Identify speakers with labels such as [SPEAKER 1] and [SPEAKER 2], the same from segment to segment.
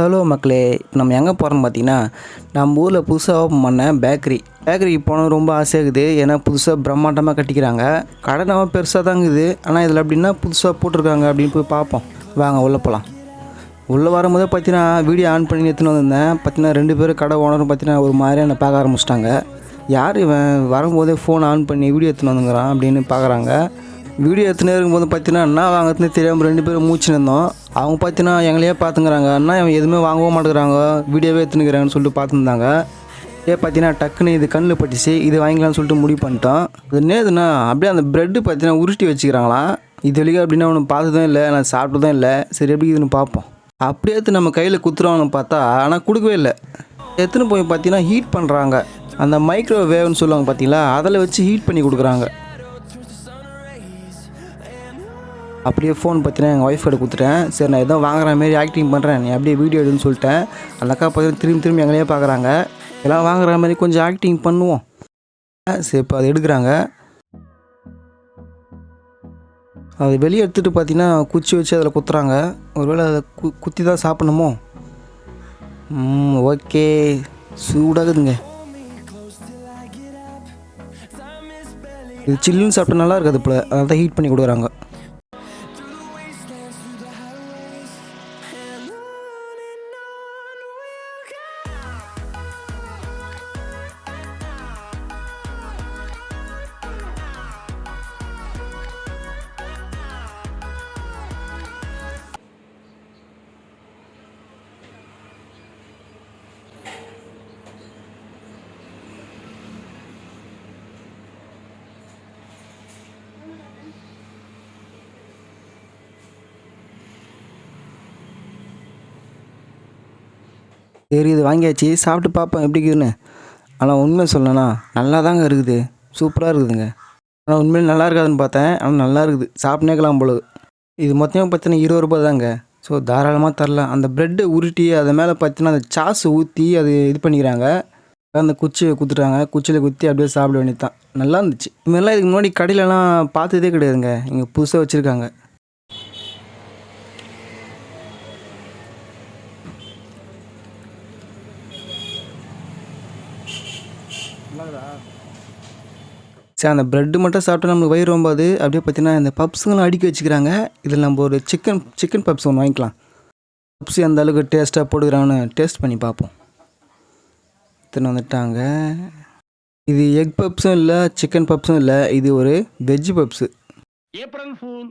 [SPEAKER 1] Hello மக்களே, இப்போ நம்ம எங்கே போகிறோம்னு பார்த்தீங்கன்னா, நம்ம ஊரில் புதுசாக ஓப்பன் பண்ண பேக்கரிக்கு போனால் ரொம்ப ஆசையாகுது. ஏன்னா புதுசாக பிரம்மாண்டமாக கட்டிக்கிறாங்க. கடை நம்ம பெருசாக தான் இருக்குது. ஆனால் இதில் எப்படின்னா புதுசாக போட்டிருக்காங்க அப்படின்னு போய் பார்ப்போம். வாங்க உள்ளே போகலாம். உள்ளே வரும்போதே பார்த்தீங்கன்னா வீடியோ ஆன் பண்ணி எடுத்துன்னு வந்திருந்தேன். பார்த்தீங்கன்னா 2 பேர் கடை ஓனரும் பார்த்தீங்கன்னா ஒரு மாதிரியாக என்னை பார்க்க ஆரம்பிச்சிட்டாங்க. யார் இவன் வரும்போதே ஃபோன் ஆன் பண்ணி வீடியோ எடுத்துன்னு வந்துங்கிறான் அப்படின்னு பார்க்குறாங்க. வீடியோ எடுத்துனே இருக்கும்போது பார்த்தீங்கன்னா என்ன வாங்குறதுன்னு தெரியாமல் 2 பேரும் மூச்சுன்னு இருந்தோம். அவங்க பார்த்தீங்கன்னா எங்களையே பார்த்துங்கிறாங்க. அண்ணா இவன் எதுவுமே வாங்கவும் மாட்டேங்கிறாங்க, வீடியோவே எடுத்துனுக்கிறாங்கன்னு சொல்லிட்டு பார்த்துருந்தாங்க. பார்த்தீங்கன்னா டக்குன்னு இது கண்ணில் பட்டுச்சு, இது வாங்கிக்கலாம்னு சொல்லிட்டு முடிவு பண்ணிட்டோம். அது நேதுண்ணா அப்படியே அந்த ப்ரெட்டு பார்த்தீங்கன்னா உருட்டி வச்சுக்கிறாங்களாம். இது வரைக்கும் அப்படின்னா ஒன்று பார்த்ததும் இல்லை, நான் சாப்பிட்டதும் இல்லை. சரி எப்படி இதுன்னு பார்ப்போம். அப்படியே எடுத்து நம்ம கையில் குத்துருவாங்கன்னு பார்த்தா ஆனால் கொடுக்கவே இல்லை. எடுத்துன்னு போய் பார்த்தீங்கன்னா ஹீட் பண்ணுறாங்க. அந்த மைக்ரோவேவ்னு சொல்லுவாங்க பார்த்தீங்களா, அதில் வச்சு ஹீட் பண்ணி கொடுக்குறாங்க. அப்படியே ஃபோன் பார்த்தீங்கன்னா எங்கள் ஒய்ஃப் கிட்ட கொடுத்துட்டேன். சரி நான் எதோ வாங்குற மாரி ஆக்டிங் பண்ணுறேன், நீ அப்படியே வீடியோ எடுன்னு சொல்லிட்டேன். அந்த அக்கா பார்த்தீங்கன்னா திரும்பி எங்களையே பார்க்குறாங்க. எல்லாம் வாங்குற மாதிரி கொஞ்சம் ஆக்டிங் பண்ணுவோம். சரி இப்போ அதை எடுக்கிறாங்க. அது வெளியே எடுத்துகிட்டு பார்த்தீங்கன்னா குச்சி வச்சு அதில் குத்துறாங்க. ஒருவேளை அதை குத்தி தான் சாப்பிடணுமோ? ஓகே, சூடாகுதுங்க. இது சில்லுன்னு சாப்பிட்டா நல்லா இருக்காது போல், அதை தான் ஹீட் பண்ணி கொடுக்குறாங்க. சரி இது வாங்கியாச்சு, சாப்பிட்டு பார்ப்பேன் எப்படி இருக்குதுன்னு. ஆனால் உண்மை சொல்லணும்னா நல்லா தாங்க இருக்குது, சூப்பராக இருக்குதுங்க. ஆனால் உண்மையில் நல்லா இருக்காதுன்னு பார்த்தேன், ஆனால் நல்லா இருக்குது, சாப்பிட்னேக்கலாம் போல. இது மொத்தமாக பார்த்தீங்கன்னா 20 ரூபா தாங்க. ஸோ தாராளமாக தரலாம். அந்த ப்ரெட்டை உருட்டி அதை மேலே பார்த்தீங்கன்னா அந்த சாஸ் ஊற்றி அது இது பண்ணிக்கிறாங்க. அந்த குச்சியை குத்துட்டாங்க, குச்சியில் குத்தி அப்படியே சாப்பிட வேண்டியது தான். நல்லா இருந்துச்சு. இதுமாதிரிலாம் இதுக்கு முன்னாடி கடையிலலாம் பார்த்ததே கிடையாதுங்க, இங்கே புதுசாக வச்சுருக்காங்க. சரி அந்த ப்ரெட்டு மட்டும் சாப்பிட்டா நம்மளுக்கு வயிறு ரொம்பாது. அப்படியே பார்த்தீங்கன்னா இந்த பப்ஸுங்களாம் அடுக்கி வச்சுக்கிறாங்க. இதில் நம்ம ஒரு சிக்கன் பப்ஸ் ஒன்று வாங்கிக்கலாம். பப்ஸ் எந்த அளவுக்கு டேஸ்ட்டாக போடுகிறான்னு டேஸ்ட் பண்ணி பார்ப்போம். எடுத்துன்னு வந்துட்டாங்க. இது எக் பப்ஸும் இல்லை, சிக்கன் பப்ஸும் இல்லை, இது ஒரு வெஜ் பப்ஸு. April fool.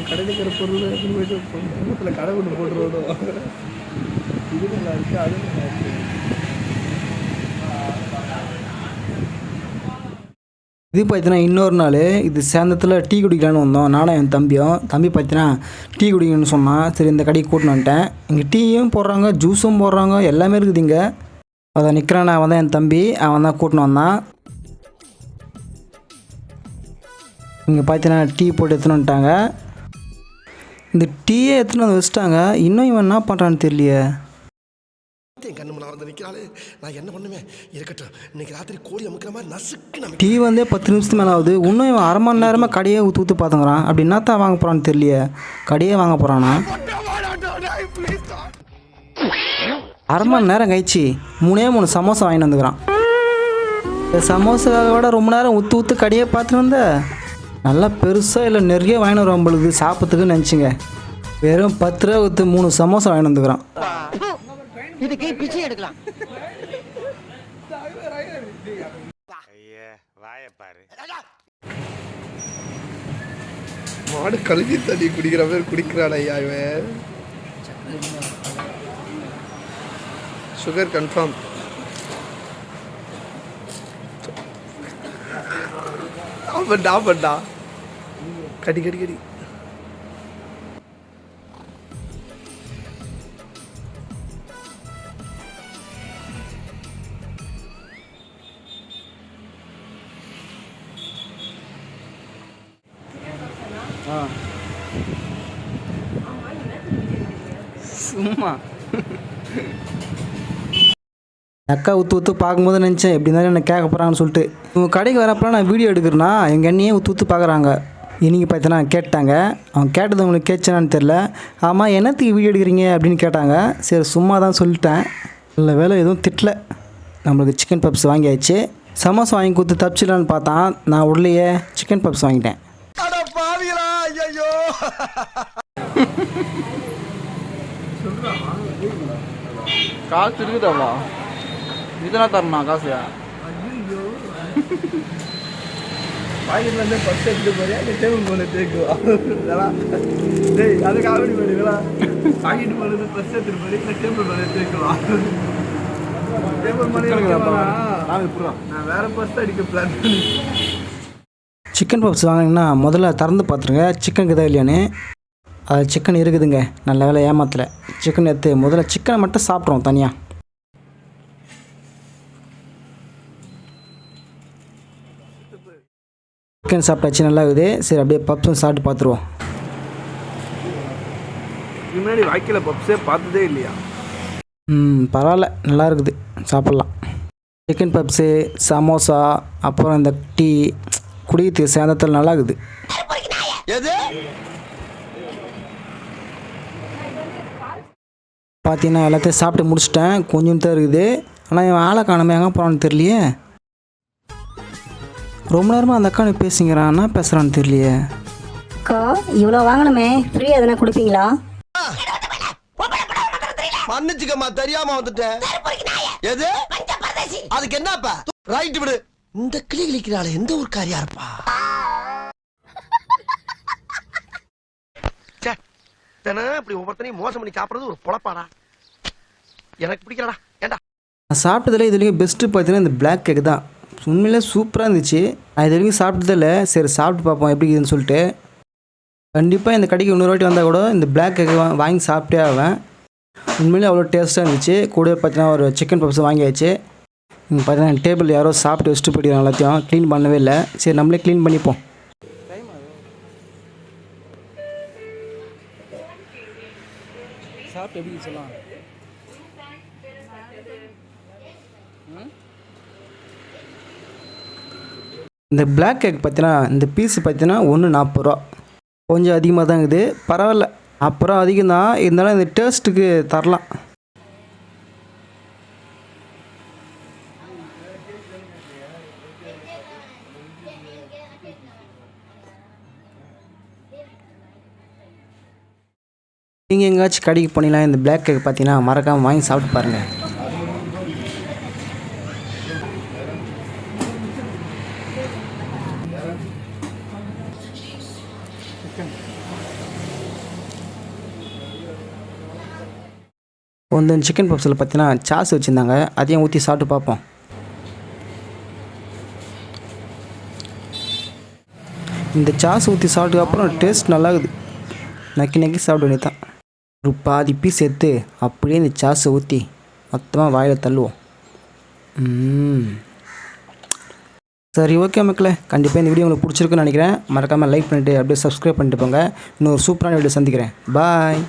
[SPEAKER 1] கடையில் இருக்கிற பொருள் போயிட்டு பக்கத்தில் கடை கொண்டு போட்டுருவோம். இது நல்லா இருக்குது, அது நல்லா இருக்குது. இது பார்த்தீங்கன்னா இன்னொரு நாள் இது சேந்தத்தில் டீ குடிக்கலான்னு வந்தோம். நானும் என் தம்பி பார்த்தீங்கன்னா டீ குடிக்கணும்னு சொன்னான். சரி இந்த கடைக்கு கூட்டின்னு வந்துட்டேன். இங்கே டீயும் போடுறாங்க, ஜூஸும் போடுறாங்க, எல்லாமே இருக்குது இங்கே. அதை நிற்கிறான், அவன் தான் என் தம்பி, அவன் தான் கூட்டின்னு வந்தான். இங்கே பார்த்தீங்கன்னா டீ போட்டு எடுத்துன்னு வந்துட்டாங்க. இந்த டீயை எடுத்துன்னு வந்து வச்சுட்டாங்க. இன்னும் இவன் என்ன பண்ணுறான்னு தெரியலையே. டீ வந்து 10 நிமிஷத்துக்கு மேலே ஆகுது. இன்னும் இவன் அரை மணி நேரமாக கடையே ஊற்று பார்த்துங்கிறான். அப்படி என்னத்தான் வாங்க போகிறான்னு தெரியலையே. கடையே வாங்க போகிறானா? அரை மணி நேரம் கழிச்சு 3 சமோசா வாங்கிட்டு வந்துக்கிறான். இந்த சமோசாவை விட ரொம்ப நேரம் ஊற்று கடையே பார்த்துட்டு வந்த நல்லா பெருசாக இல்லை நிறைய வாங்கிட்டு வரும் நம்மளுக்கு சாப்பிட்றதுக்குன்னு நினச்சிங்க. வெறும் 10 ரூபா ஊற்று 3 சமோசா வாங்கிட்டு வந்துக்கிறான்.
[SPEAKER 2] மாடு கழுவி தண்ணி குடிக்கிற மாதிரி குடிக்கிறான் ஐயா இவன். Sugar confirm. ஆமாண்டா கடி கடி கடி.
[SPEAKER 1] சும்மா அக்கா ஊற்று ஊற்று பார்க்கும்போது நினச்சேன் எப்படி இருந்தாலும் என்ன கேட்க போகிறாங்கன்னு சொல்லிட்டு இவங்க கடைக்கு வரப்பெல்லாம் நான் வீடியோ எடுக்கிறேன்னா எங்கள் அண்ணியே ஊற்று ஊற்று பார்க்குறாங்க. இன்றைக்கி பார்த்தீங்கன்னா கேட்டாங்க. அவங்க கேட்டது உங்களுக்கு கேட்சானான்னு தெரில. ஆமாம் என்னத்துக்கு வீடியோ எடுக்கிறீங்க அப்படின்னு கேட்டாங்க. சரி சும்மா தான் சொல்லிட்டேன். இல்லை வேலை எதுவும் திட்டல. நம்மளுக்கு சிக்கன் பப்ஸ் வாங்கியாச்சு. சமோசா வாங்கி கொடுத்து தப்பிச்சிடலான்னு பார்த்தான். நான் உள்ளேயே சிக்கன் பப்ஸ் வாங்கிட்டேன்.
[SPEAKER 3] காசு இருக்குதாவா? இதெல்லாம் தரணுமா காசு?
[SPEAKER 2] பாக்கெட்லேருந்து ஃபஸ்ட் எடுத்து போறியா இல்லை டேபிள் போன தேக்குவா? டேய் அது காமெடி பண்ணுங்களா? பாக்கெட் போனது ஃபஸ்ட் எடுத்துட்டு போறியா இல்லை டேபிள் போன தேக்குவா? டேபிள் பண்ணி நான் வேற ஃபஸ்ட் அடிக்க பிளான் பண்ணி.
[SPEAKER 1] சிக்கன் பப்ஸ் வாங்கினீங்கன்னா முதல்ல திறந்து பார்த்துருங்க சிக்கன் இருக்குதா இல்லையான்னு. அது சிக்கன் இருக்குதுங்க. நல்ல வேலை ஏமாத்தலை. சிக்கன் எடுத்து முதல்ல சிக்கனை மட்டும் சாப்பிட்றோம் தனியாக. சிக்கன் சாப்பிட்டாச்சு நல்லா இருக்குது. சரி அப்படியே பப்ஸும் சாப்பிட்டு பார்த்துருவோம்.
[SPEAKER 2] முன்னாடி வாய்க்கில் பப்ஸே பார்த்ததே இல்லையா?
[SPEAKER 1] பரவாயில்ல நல்லா இருக்குது, சாப்பிட்லாம். சிக்கன் பப்ஸு, சமோசா, அப்புறம் இந்த டீ குடிக்கிறதுக்கு சேர்ந்தத்தில் நல்லா இருக்குது. பார்த்தீங்கன்னா எல்லாத்தையும் சாப்பிட்டு முடிச்சிட்டேன். கொஞ்சம் தான் இருக்குது. ஆனால் என் ஆளை காணாமல் எங்கே போகிறான்னு தெரியலையே. ரொம்ப நேரமாக அந்த அக்கா பேசுங்கிறான். என்ன பேசுகிறான்னு தெரியலையே.
[SPEAKER 4] அக்கா இவ்வளோ வாங்கணுமே, ஃப்ரீயாக எதனா கொடுப்பீங்களா?
[SPEAKER 5] மன்னிச்சுக்கம்மா, தெரியாம வந்துட்டேன். எது அதுக்கு என்னப்பா? ரைட் விடு. இந்த கிளி கிளிக்கிறாள் எந்த ஒரு காரியா இருப்பா? இப்படி ஒவ்வொருத்தனையும் மோசம் பண்ணி சாப்பிடுறது ஒரு பொழப்பாடா. எனக்கு பிடிக்கலடா. ஏண்டா
[SPEAKER 1] நான் சாப்பிட்டதில் இது வரைக்கும் பெஸ்ட்டு பார்த்தீங்கன்னா இந்த பிளாக் கேக் தான். உண்மையிலே சூப்பராக இருந்துச்சு. நான் இது வரைக்கும் சாப்பிட்டதில்ல. சரி சாப்பிட்டு பார்ப்போம் எப்படி இருக்குதுன்னு சொல்லிட்டு. கண்டிப்பாக இந்த கடைக்கு இன்னொரு வாட்டி வந்தால் கூட இந்த பிளாக் கேக் வாங்கி சாப்பிட்டே ஆவேன். உண்மையிலே அவ்வளோ டேஸ்ட்டாக இருந்துச்சு. கூட பார்த்தீங்கன்னா ஒரு சிக்கன் பப்ஸ் வாங்கியாச்சு. இங்கே பார்த்தீங்கன்னா டேபிள் யாரோ சாப்பிட்டு வச்சுட்டு போயிட்டு எல்லாத்தையும் க்ளீன் பண்ணவே இல்லை. சரி நம்மளே க்ளீன் பண்ணிப்போம். சாப்பிட்டு எப்படி சொல்லலாம்? இந்த பிளாக் கேக் பார்த்தீங்கன்னா இந்த பீஸு பார்த்தீங்கன்னா 1.40 ரூபா. கொஞ்சம் அதிகமாக தான் இருக்குது. பரவாயில்ல, அப்புறம் அதிகம் தான் இருந்தாலும் இந்த டேஸ்ட்டுக்கு தரலாம். நீங்கள் எங்கேயாச்சும் கடைக்கு போனீங்கன்னா இந்த பிளாக் கேக் பார்த்தீங்கன்னா மறக்காமல் வாங்கி சாப்பிட்டு பாருங்கள். கொஞ்சம் சிக்கன் பப்ஸில் பார்த்தீங்கன்னா சாஸ் வச்சுருந்தாங்க. அதையும் ஊற்றி சாப்பிட்டு பார்ப்போம். இந்த சாஸ் ஊற்றி சாப்பிட்டு அப்புறம் டேஸ்ட் நல்லா இருக்குது. நக்கி நக்கி சாப்பிட வேண்டியது தான். ஒரு பாதி பீஸ் எடுத்து அப்படியே இந்த சாஸை ஊற்றி மொத்தமாக வாயில் தள்ளுவோம். சரி ஓகே மக்களே, கண்டிப்பாக இந்த வீடியோ உங்களுக்கு பிடிச்சிருக்குன்னு நினைக்கிறேன். மறக்காமல் லைக் பண்ணிவிட்டு அப்படியே சப்ஸ்கிரைப் பண்ணிட்டு போங்க. இன்னொரு சூப்பரான வீடியோ சந்திக்கிறேன். பாய்.